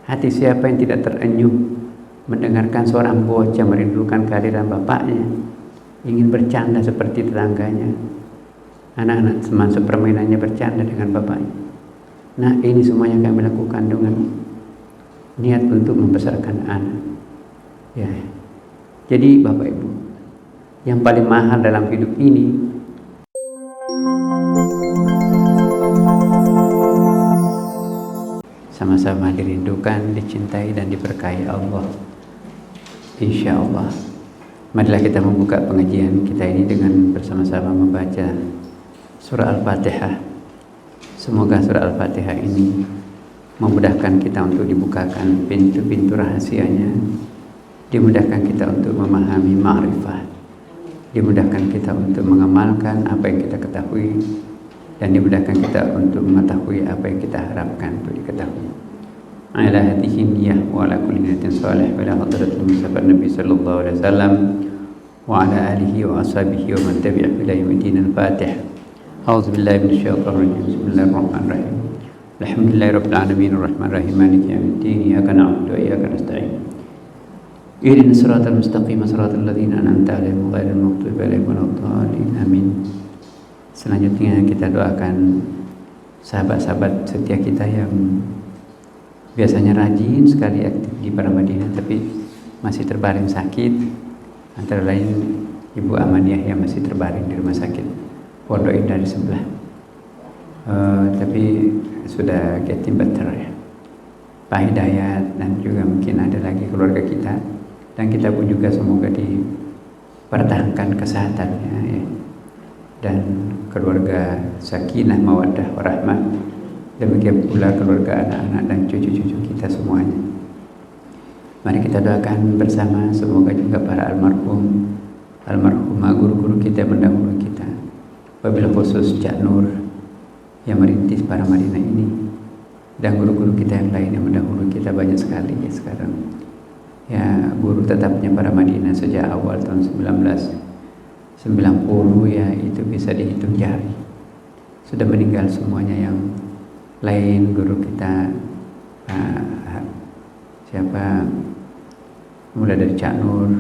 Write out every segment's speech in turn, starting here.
Hati siapa yang tidak terenyuh mendengarkan seorang bocah merindukan kehadiran bapaknya, ingin bercanda seperti tetangganya, anak-anak teman sepermainannya bercanda dengan bapaknya. Nah, ini semuanya kami lakukan dengan niat untuk membesarkan anak. Ya. Jadi Bapak Ibu, yang paling mahal dalam hidup ini sama-sama dirindukan, dicintai dan diberkahi Allah. Insya Allah. Marilah kita membuka pengajian kita ini dengan bersama-sama membaca surah Al-Fatihah. Semoga surah Al-Fatihah ini memudahkan kita untuk dibukakan pintu-pintu rahasianya, dimudahkan kita untuk memahami ma'rifah, dimudahkan kita untuk mengamalkan apa yang kita ketahui, dan dimudahkan kita untuk mengetahui apa yang kita harapkan untuk diketahui. Ala hadhihi niyyah wa ala kulli niyatin salih wa ala hadratil mustafa Nabi sallallahu alaihi wasallam wa ala alihi wa ashabihi wa man tabi'a ila yaumil Al-Fatihah. A'udzu billahi minasyaitonir rajim. Bismillahirrahmanirrahim. Alhamdulillahirabbil alamin arrahmanir rahim maliki yaumiddin. Iyyaka na'budu wa iyyaka nasta'in. Ihdinas siratal mustaqim siratal ladzina an'amta 'alaihim ghairil maghdubi 'alaihim waladdallin. Amin. Selanjutnya kita doakan sahabat-sahabat setia kita yang biasanya rajin sekali aktif di Paramadinah tapi masih terbaring sakit, antara lain Ibu Amaniyah yang masih terbaring di rumah sakit Pondok Indah di sebelah, tapi sudah getting better ya. Pak Hidayat dan juga mungkin ada lagi keluarga kita, dan kita pun juga semoga dipertahankan kesehatannya ya. Dan keluarga sakinah mawaddah warahmah, demikian pula keluarga anak-anak dan cucu-cucu kita semuanya. Mari kita doakan bersama semoga juga para almarhumah guru-guru kita yang mendahului kita, wabil khusus Cak Nur yang merintis Paramadinah ini, dan guru-guru kita yang lain yang mendahului kita banyak sekali ya sekarang. Ya, guru tetapnya Paramadinah sejak awal tahun 1990 ya, itu bisa dihitung jari. Sudah meninggal semuanya. Yang lain guru kita siapa, mulai dari Cak Nur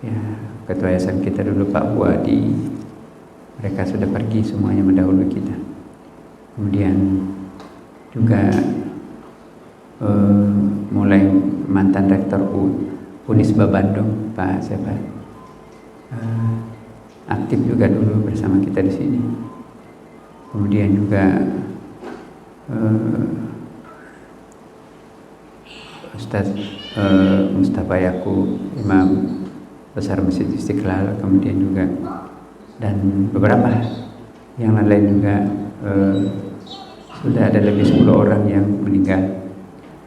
ya, ketua yayasan kita dulu Pak Buadi, mereka sudah pergi semuanya mendahului kita. Kemudian juga mulai mantan rektor Unisba Bandung Pak siapa, aktif juga dulu bersama kita di sini. Kemudian juga Ustaz Mustafa Yakub, Imam Besar Masjid Istiqlal, kemudian juga dan beberapa yang lain juga, sudah ada lebih 10 orang yang meninggal.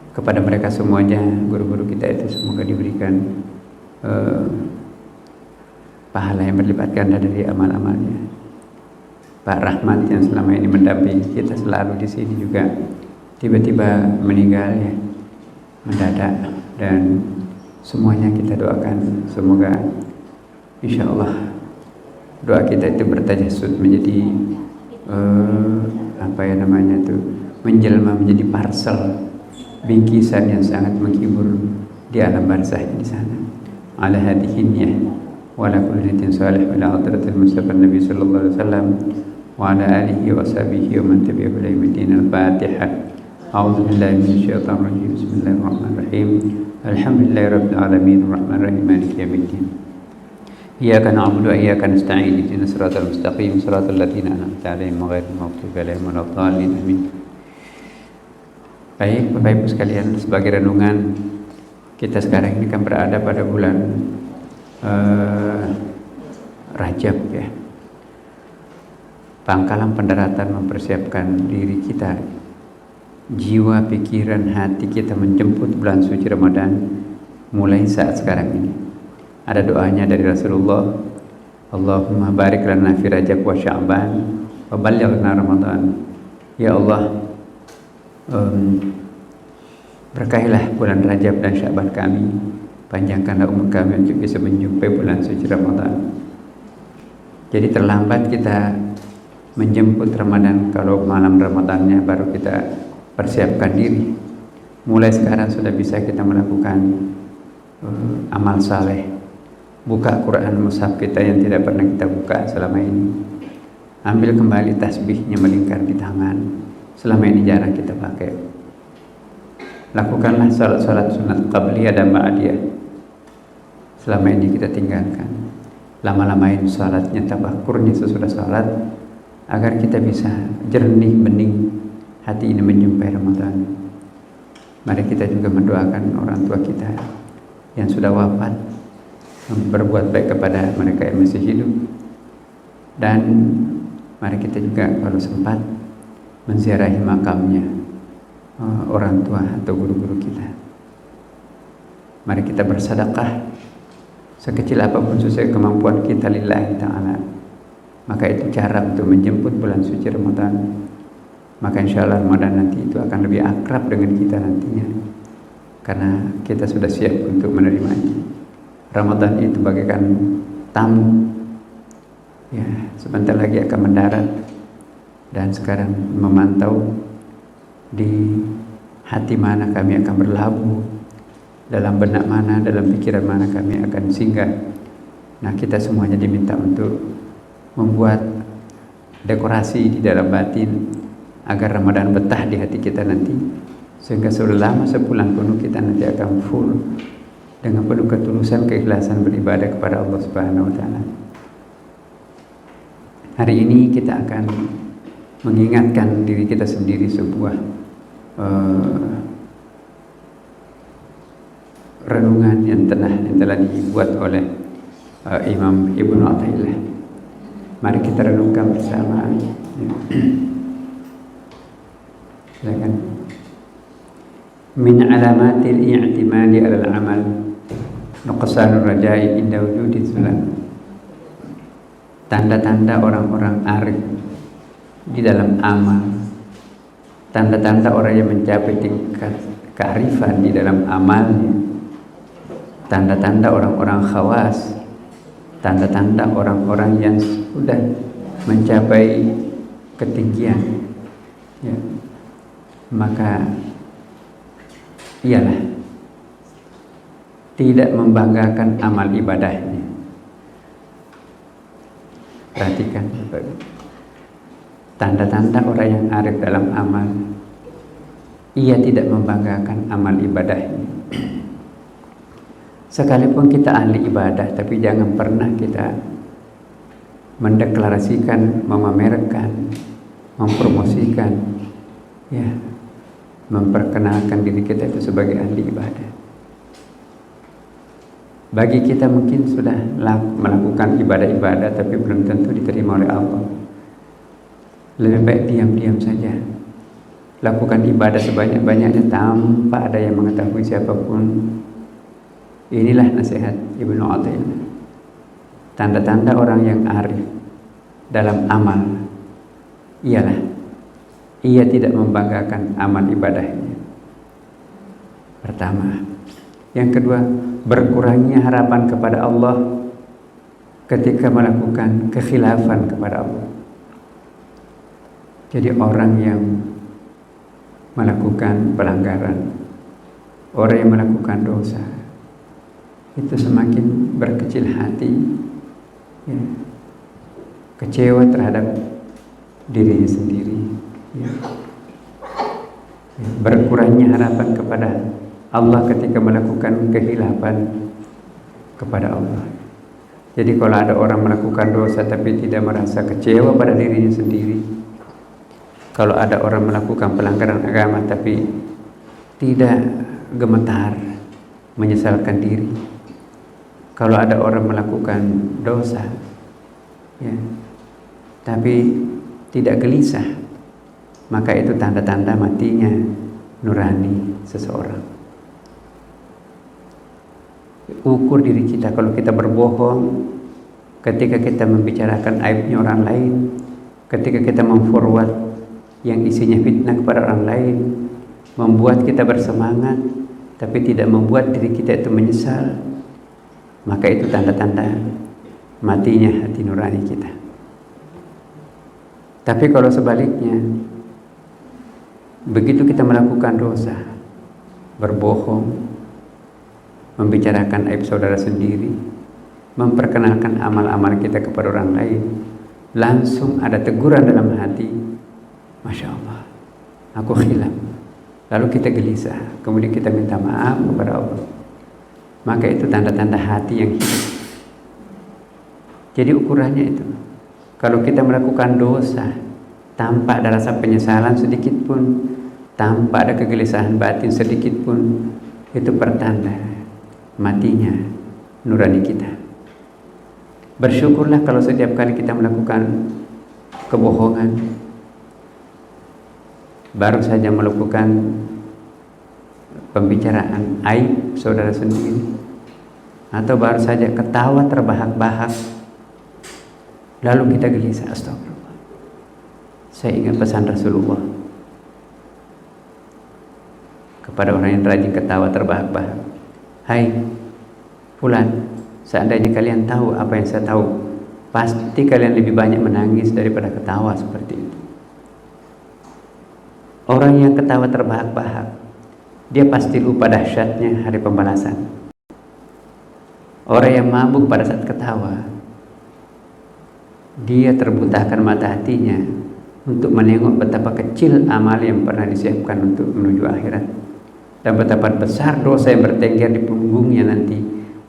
Kepada mereka semuanya, guru-guru kita itu semoga diberikan pahala yang berlipat ganda dari amal-amalnya. Pak Rahmat yang selama ini mendampingi kita selalu di sini juga tiba-tiba meninggal ya, mendadak, dan semuanya kita doakan semoga insya Allah doa kita itu bertajasud menjadi menjelma menjadi parsel bingkisan yang sangat menghibur di alam barzah di sana. Ala hadhihi niyyah wa ala kulli niyatin salih wa ala hadratil mustafa Nabi sallallahu alaihi wasallam wa ala alihi wa sahbihi wa man tabi'ahu ila yaumil Al-Fatihah. A'udzu billahi minasyaitonir rajim. Bismillahirrahmanirrahim. Alhamdulillahirabbil alamin arrahmanir rahim maliki yaumiddin. Iyyaka na'budu wa iyyaka nasta'in. Ihdinas siratal mustaqim siratal ladzina an'amta 'alaihim ghairil maghdubi alaihim waladdallin. Amin. Baik Bapak Ibu sekalian, sebagai renungan kita sekarang ini kan berada pada bulan Rajab ya. Pangkalan pendaratan mempersiapkan diri kita, jiwa, pikiran, hati kita menjemput bulan suci Ramadan mulai saat sekarang ini. Ada doanya dari Rasulullah, Allahumma barik lana fi Rajab wa Sya'ban wa ballighna Ramadan. Ya Allah, berkahilah bulan Rajab dan Sya'ban kami, panjangkanlah umur kami untuk bisa menjumpai bulan suci Ramadan. Jadi terlambat kita menjemput Ramadan kalau malam Ramadannya baru kita persiapkan diri. Mulai sekarang sudah bisa kita melakukan amal saleh. Buka Quran mushaf kita yang tidak pernah kita buka selama ini. Ambil kembali tasbihnya melingkar di tangan. Selama ini jarang kita pakai. Lakukanlah salat-salat sunat qabliyah dan ba'diyah. Selama ini kita tinggalkan. Lama-lamain salatnya, tafakkurnya sesudah salat, agar kita bisa jernih bening hati ini menjumpai Ramadan. Mari kita juga mendoakan orang tua kita yang sudah wafat, berbuat baik kepada mereka yang masih hidup, dan mari kita juga kalau sempat menziarahi makamnya orang tua atau guru-guru kita. Mari kita bersedekah sekecil apapun sesuai kemampuan kita lillahi ta'ala. Maka itu cara untuk menjemput bulan suci Ramadan. Maka insya Allah Ramadan nanti itu akan lebih akrab dengan kita nantinya, karena kita sudah siap untuk menerimanya. Ramadan itu bagaikan tamu, ya, sebentar lagi akan mendarat, dan sekarang memantau di hati mana kami akan berlabuh, dalam benak mana, dalam pikiran mana kami akan singgah. Nah, kita semuanya diminta untuk membuat dekorasi di dalam batin agar Ramadan betah di hati kita nanti, sehingga selama sebulan penuh kita nanti akan full dengan penuh ketulusan, keikhlasan beribadah kepada Allah Subhanahu wa taala. Hari ini kita akan mengingatkan diri kita sendiri sebuah renungan yang telah dibuat oleh Imam Ibnu Athaillah. Mari kita renungkan bersama. Silakan. Min alamatil i'timadi 'alal 'amal nuqsanur raja'i inda wujudi dzulal. Tanda-tanda orang-orang arif di dalam amal, tanda-tanda orang yang mencapai tingkat kearifan di dalam amalnya, tanda-tanda orang-orang khawas, tanda-tanda orang-orang yang sudah mencapai ketinggian, ya, maka ialah tidak membanggakan amal ibadahnya. Perhatikan tanda-tanda orang yang arif dalam amal, ia tidak membanggakan amal ibadahnya. Sekalipun kita ahli ibadah, tapi jangan pernah kita mendeklarasikan, memamerkan, mempromosikan, ya, memperkenalkan diri kita itu sebagai ahli ibadah. Bagi kita mungkin sudah melakukan ibadah-ibadah, tapi belum tentu diterima oleh Allah. Lebih baik diam-diam saja. Lakukan ibadah sebanyak-banyaknya tanpa ada yang mengetahui siapapun. Inilah nasihat Ibnu Athaillah. Tanda-tanda orang yang arif dalam amal ialah ia tidak membanggakan amal ibadahnya. Pertama. Yang kedua, berkurangnya harapan kepada Allah ketika melakukan kekhilafan kepada Allah. Jadi orang yang melakukan pelanggaran, orang yang melakukan dosa, itu semakin berkecil hati, ya, kecewa terhadap dirinya sendiri, ya. Berkurangnya harapan kepada Allah ketika melakukan kehilafan kepada Allah. Jadi kalau ada orang melakukan dosa tapi tidak merasa kecewa pada dirinya sendiri, kalau ada orang melakukan pelanggaran agama tapi tidak gemetar menyesalkan diri, kalau ada orang melakukan dosa, ya, tapi tidak gelisah, maka itu tanda-tanda matinya nurani seseorang. Ukur diri kita. Kalau kita berbohong, ketika kita membicarakan aibnya orang lain, ketika kita memforward yang isinya fitnah kepada orang lain, membuat kita bersemangat tapi tidak membuat diri kita itu menyesal, maka itu tanda-tanda matinya hati nurani kita. Tapi kalau sebaliknya, begitu kita melakukan dosa, berbohong, membicarakan aib saudara sendiri, memperkenalkan amal-amal kita kepada orang lain, langsung ada teguran dalam hati, Masya Allah, aku khilaf. Lalu kita gelisah, kemudian kita minta maaf kepada Allah. Maka itu tanda-tanda hati yang hidup. Jadi ukurannya itu, kalau kita melakukan dosa tanpa ada rasa penyesalan sedikit pun, tanpa ada kegelisahan batin sedikit pun, itu pertanda matinya nurani kita. Bersyukurlah kalau setiap kali kita melakukan kebohongan, baru saja melakukan pembicaraan aib saudara sendiri, atau baru saja ketawa terbahak-bahak, lalu kita gelisah, astagfirullah. Saya ingat pesan Rasulullah kepada orang yang rajin ketawa terbahak-bahak, hai fulan, seandainya kalian tahu apa yang saya tahu, pasti kalian lebih banyak menangis daripada ketawa seperti itu. Orang yang ketawa terbahak-bahak, dia pasti lupa dahsyatnya hari pembalasan. Orang yang mabuk pada saat ketawa, dia terbutakan mata hatinya untuk menengok betapa kecil amal yang pernah disiapkan untuk menuju akhirat, dan betapa besar dosa yang bertengger di punggungnya nanti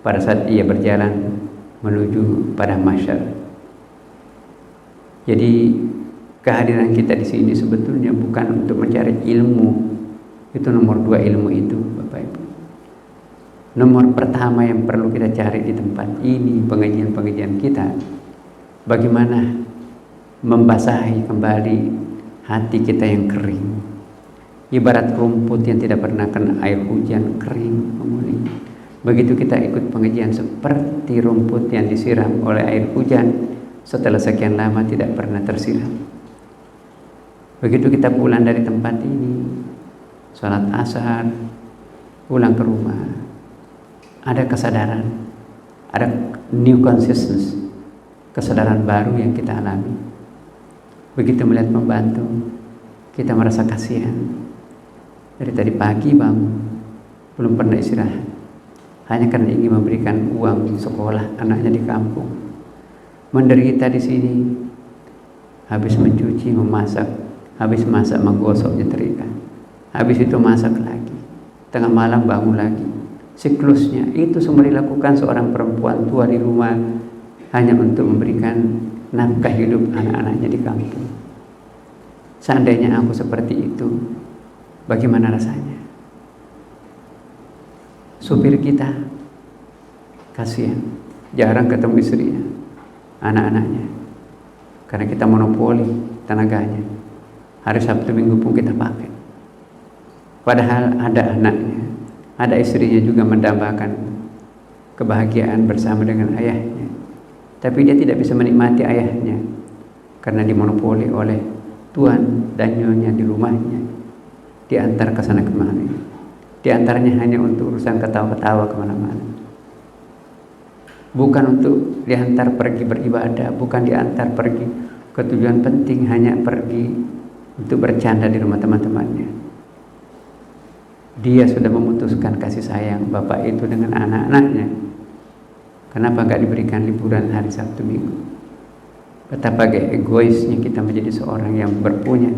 pada saat ia berjalan menuju pada mahsyar. Jadi kehadiran kita di sini sebetulnya bukan untuk mencari ilmu. Itu nomor 2 ilmu itu, Bapak Ibu. Nomor pertama yang perlu kita cari di tempat ini, pengajian-pengajian kita, bagaimana membasahi kembali hati kita yang kering. Ibarat rumput yang tidak pernah kena air hujan, kering menguning. Begitu kita ikut pengajian seperti rumput yang disiram oleh air hujan setelah sekian lama tidak pernah tersiram. Begitu kita pulang dari tempat ini, sholat asar, pulang ke rumah, ada kesadaran, ada new consciousness, kesadaran baru yang kita alami. Begitu melihat pembantu, kita merasa kasihan. Dari tadi pagi bangun, belum pernah istirahat, hanya karena ingin memberikan uang sekolah anaknya di kampung. Menderita di sini, habis mencuci, memasak, habis masak menggosok nyetrika, habis itu masak lagi, tengah malam bangun lagi. Siklusnya itu semua dilakukan seorang perempuan tua di rumah hanya untuk memberikan nafkah hidup anak-anaknya di kampung. Seandainya aku seperti itu, bagaimana rasanya? Supir kita kasihan, jarang ketemu istrinya, anak-anaknya, karena kita monopoli tenaganya. Hari Sabtu Minggu pun kita pakai. Padahal ada anaknya, ada istrinya juga mendambakan kebahagiaan bersama dengan ayahnya. Tapi dia tidak bisa menikmati ayahnya karena dimonopoli oleh tuan dan nyonya di rumahnya, diantar ke sana kemari. Diantaranya hanya untuk urusan ketawa-ketawa kemana-mana, bukan untuk diantar pergi beribadah, bukan diantar pergi ke tujuan penting, hanya pergi untuk bercanda di rumah teman-temannya. Dia sudah memutuskan kasih sayang bapak itu dengan anak-anaknya. Kenapa nggak diberikan liburan hari Sabtu Minggu? Betapa egoisnya kita menjadi seorang yang berpunya,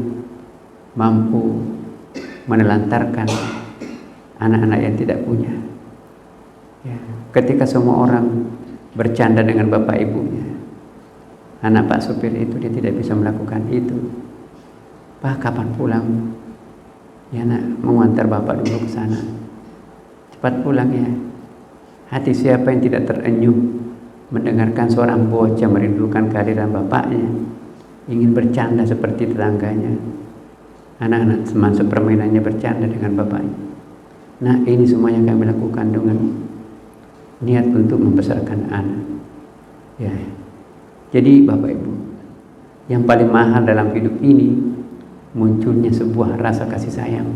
mampu menelantarkan anak-anak yang tidak punya. Ya, ketika semua orang bercanda dengan bapak ibunya, anak Pak supir itu dia tidak bisa melakukan itu. Pak, kapan pulang? Ya nak, mau antar bapak dulu ke sana. Cepat pulang ya. Hati siapa yang tidak terenyuh mendengarkan seorang bocah merindukan kehadiran bapaknya, ingin bercanda seperti tetangganya, anak-anak teman sepermainannya bercanda dengan bapaknya. Nah, ini semuanya kami lakukan dengan niat untuk membesarkan anak. Ya. Jadi Bapak Ibu, yang paling mahal dalam hidup ini munculnya sebuah rasa kasih sayang.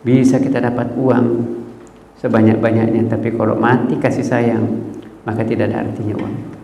Bisa kita dapat uang sebanyak-banyaknya, tapi kalau mati kasih sayang, maka tidak ada artinya uang itu.